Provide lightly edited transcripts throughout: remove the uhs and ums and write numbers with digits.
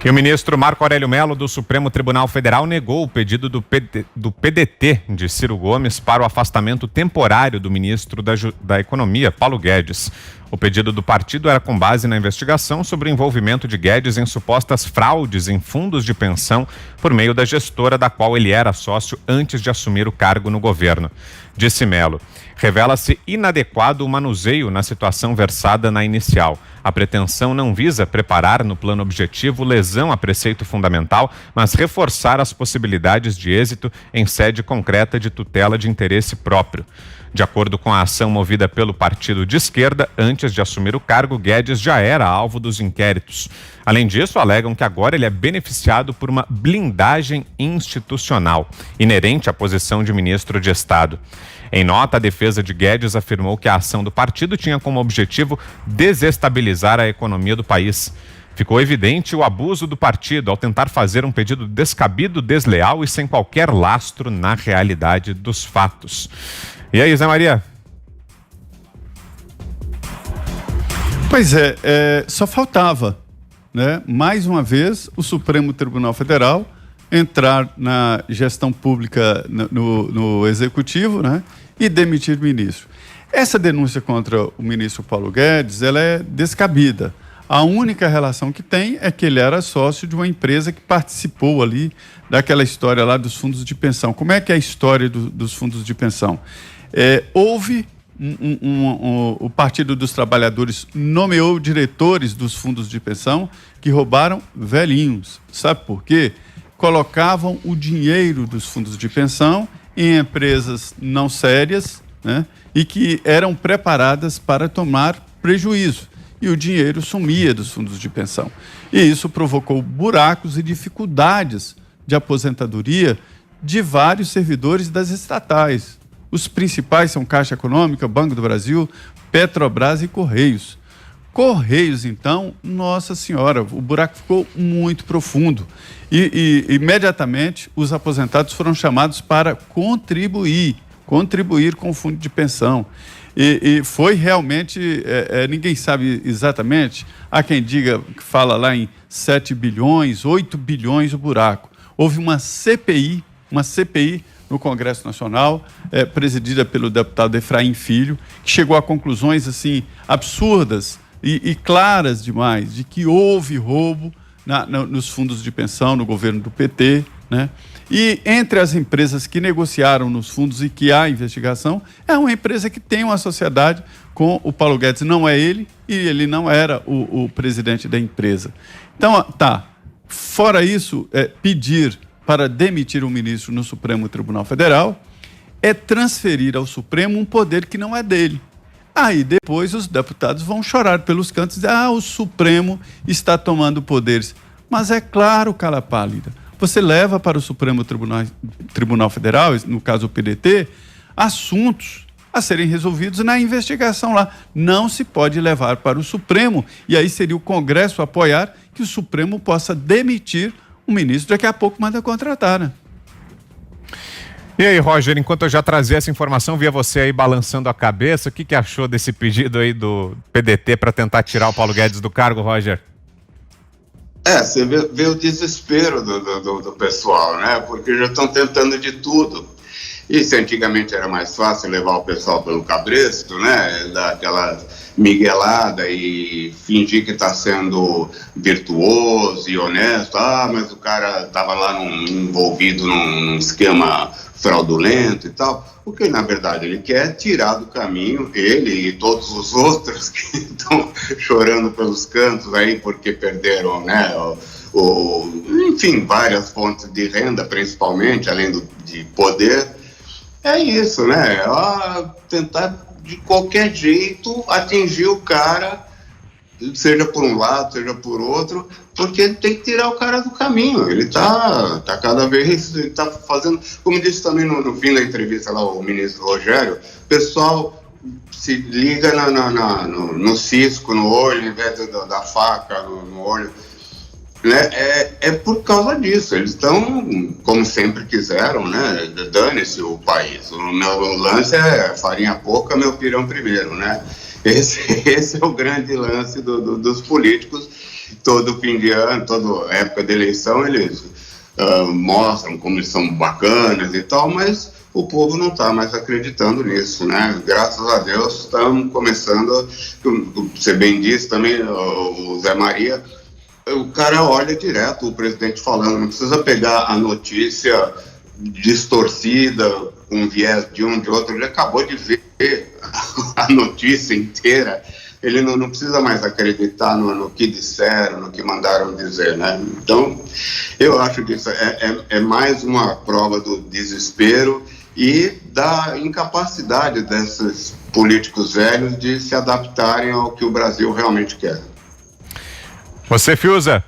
E o ministro Marco Aurélio Mello, do Supremo Tribunal Federal, negou o pedido do PDT de Ciro Gomes para o afastamento temporário do ministro da Economia, Paulo Guedes. O pedido do partido era com base na investigação sobre o envolvimento de Guedes em supostas fraudes em fundos de pensão por meio da gestora da qual ele era sócio antes de assumir o cargo no governo. Disse Mello: revela-se inadequado o manuseio na situação versada na inicial. A pretensão não visa preparar no plano objetivo lesão a preceito fundamental, mas reforçar as possibilidades de êxito em sede concreta de tutela de interesse próprio. De acordo com a ação movida pelo partido de esquerda, antes de assumir o cargo, Guedes já era alvo dos inquéritos. Além disso, alegam que agora ele é beneficiado por uma blindagem institucional, inerente à posição de ministro de Estado. Em nota, a defesa de Guedes afirmou que a ação do partido tinha como objetivo desestabilizar a economia do país. Ficou evidente o abuso do partido ao tentar fazer um pedido descabido, desleal e sem qualquer lastro na realidade dos fatos. E aí, Zé Maria? Pois é, só faltava, né? Mais uma vez, o Supremo Tribunal Federal entrar na gestão pública no Executivo, né? E demitir o ministro. Essa denúncia contra o ministro Paulo Guedes, ela é descabida. A única relação que tem é que ele era sócio de uma empresa que participou ali daquela história lá dos fundos de pensão. Como é que é a história dos fundos de pensão? Houve o Partido dos Trabalhadores nomeou diretores dos fundos de pensão que roubaram velhinhos. Sabe por quê? Colocavam o dinheiro dos fundos de pensão em empresas não sérias, né, e que eram preparadas para tomar prejuízo. E o dinheiro sumia dos fundos de pensão. E isso provocou buracos e dificuldades de aposentadoria de vários servidores das estatais. Os principais são Caixa Econômica, Banco do Brasil, Petrobras e Correios. Correios, então, nossa senhora, o buraco ficou muito profundo. E imediatamente os aposentados foram chamados para contribuir com o fundo de pensão. E foi realmente, ninguém sabe exatamente, há quem diga, que fala lá em 7 bilhões, 8 bilhões o buraco. Houve uma CPI no Congresso Nacional, presidida pelo deputado Efraim Filho, que chegou a conclusões assim absurdas e claras demais, de que houve roubo nos fundos de pensão no governo do PT, né? E entre as empresas que negociaram nos fundos e que há investigação, é uma empresa que tem uma sociedade com o Paulo Guedes. Não é ele e ele não era o presidente da empresa. Então, fora isso, pedir para demitir um ministro no Supremo Tribunal Federal é transferir ao Supremo um poder que não é dele. Aí depois os deputados vão chorar pelos cantos e dizer, o Supremo está tomando poderes. Mas é claro, cala pálida, você leva para o Supremo Tribunal Federal, no caso o PDT, assuntos a serem resolvidos na investigação lá. Não se pode levar para o Supremo, e aí seria o Congresso apoiar que o Supremo possa demitir o ministro, daqui a pouco manda contratar, né? E aí, Roger, enquanto eu já trazia essa informação, via você aí balançando a cabeça, o que achou desse pedido aí do PDT para tentar tirar o Paulo Guedes do cargo, Roger? Você vê o desespero do pessoal, né? Porque já estão tentando de tudo. E se antigamente era mais fácil levar o pessoal pelo cabresto, né? Dar aquela miguelada e fingir que está sendo virtuoso e honesto. Mas o cara estava lá envolvido num esquema fraudulento e tal. O que, na verdade, ele quer tirar do caminho ele e todos os outros que estão chorando pelos cantos aí porque perderam, né, enfim, várias fontes de renda, principalmente, além de poder. É isso, né? Tentar, de qualquer jeito, atingir o cara, seja por um lado, seja por outro, porque ele tem que tirar o cara do caminho. Ele tá cada vez, ele tá fazendo, como disse também no fim da entrevista lá o ministro Rogério, o pessoal se liga no cisco, no olho, ao invés da faca no olho, né? É por causa disso. Eles estão, como sempre quiseram, né? Dane-se o país. O meu lance é farinha pouca, meu pirão primeiro, né? Esse é o grande lance dos políticos. todo fim de ano, toda época de eleição, eles mostram como eles são bacanas e tal, mas o povo não está mais acreditando nisso, né? Graças a Deus estamos começando, você bem disse também, o Zé Maria, o cara olha direto o presidente falando, não precisa pegar a notícia distorcida, com viés de um de outro, ele acabou de ver a notícia inteira, ele não precisa mais acreditar no que disseram, no que mandaram dizer, né? Então, eu acho que isso é mais uma prova do desespero e da incapacidade desses políticos velhos de se adaptarem ao que o Brasil realmente quer. Você, Fiuza?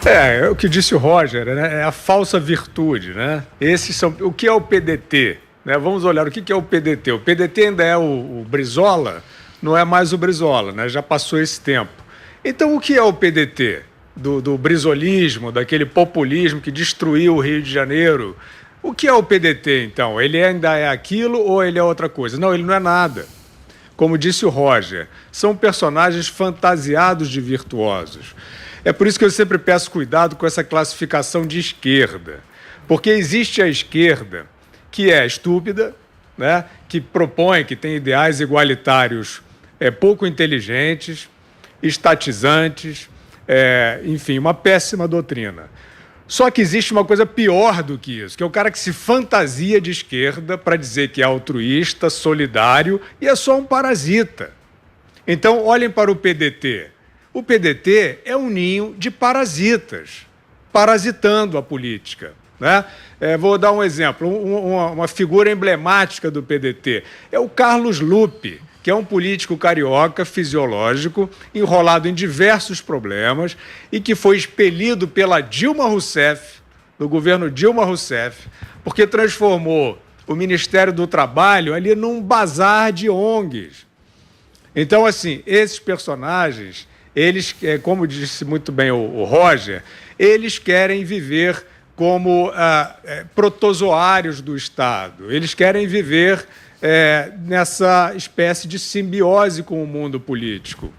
É o que disse o Roger, né? É a falsa virtude, né? Esses são... O que é o PDT? Né? Vamos olhar o que é o PDT. O PDT ainda é o Brizola, não é mais o Brizola, né? Já passou esse tempo. Então, o que é o PDT? Do brizolismo, daquele populismo que destruiu o Rio de Janeiro. O que é o PDT, então? Ele ainda é aquilo ou ele é outra coisa? Não, ele não é nada. Como disse o Roger, são personagens fantasiados de virtuosos. É por isso que eu sempre peço cuidado com essa classificação de esquerda. Porque existe a esquerda que é estúpida, né? Que propõe, que tem ideais igualitários pouco inteligentes, estatizantes, enfim, uma péssima doutrina. Só que existe uma coisa pior do que isso, que é o cara que se fantasia de esquerda para dizer que é altruísta, solidário e é só um parasita. Então, olhem para o PDT. O PDT é um ninho de parasitas, parasitando a política, né? Vou dar um exemplo, uma figura emblemática do PDT é o Carlos Lupe, que é um político carioca fisiológico, enrolado em diversos problemas e que foi expelido pela Dilma Rousseff, do governo Dilma Rousseff, porque transformou o Ministério do Trabalho ali num bazar de ONGs. Então, assim, esses personagens, eles, como disse muito bem o Roger, eles querem viver como protozoários do Estado, eles querem viver nessa espécie de simbiose com o mundo político.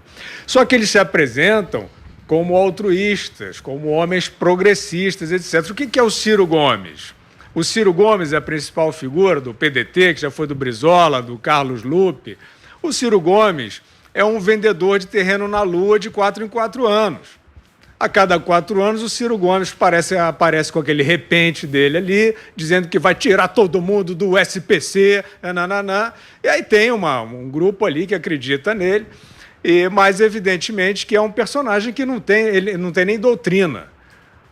Só que eles se apresentam como altruístas, como homens progressistas, etc. O que é o Ciro Gomes? O Ciro Gomes é a principal figura do PDT, que já foi do Brizola, do Carlos Lupe. O Ciro Gomes é um vendedor de terreno na Lua de 4 em 4 anos. A cada 4 anos, o Ciro Gomes aparece com aquele repente dele ali, dizendo que vai tirar todo mundo do SPC, e aí tem um grupo ali que acredita nele, mas evidentemente que é um personagem que não tem nem doutrina.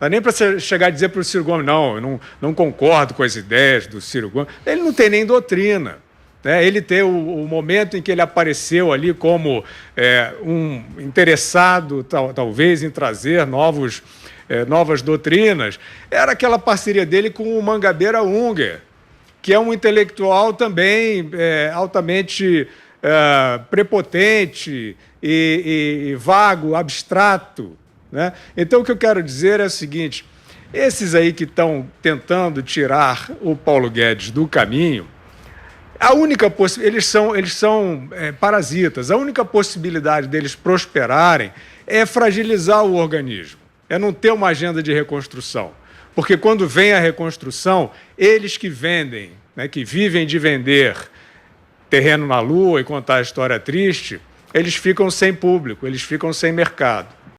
Não dá nem para você chegar a dizer para o Ciro Gomes, não, eu não concordo com as ideias do Ciro Gomes. Ele não tem nem doutrina. Ele tem o momento em que ele apareceu ali como um interessado, talvez, em trazer novas doutrinas, era aquela parceria dele com o Mangabeira Unger, que é um intelectual também altamente prepotente e vago, abstrato, né? Então, o que eu quero dizer é o seguinte, esses aí que estão tentando tirar o Paulo Guedes do caminho, eles são parasitas. A única possibilidade deles prosperarem é fragilizar o organismo, é não ter uma agenda de reconstrução. Porque quando vem a reconstrução, eles que vendem, né, que vivem de vender terreno na Lua e contar a história triste, eles ficam sem público, eles ficam sem mercado.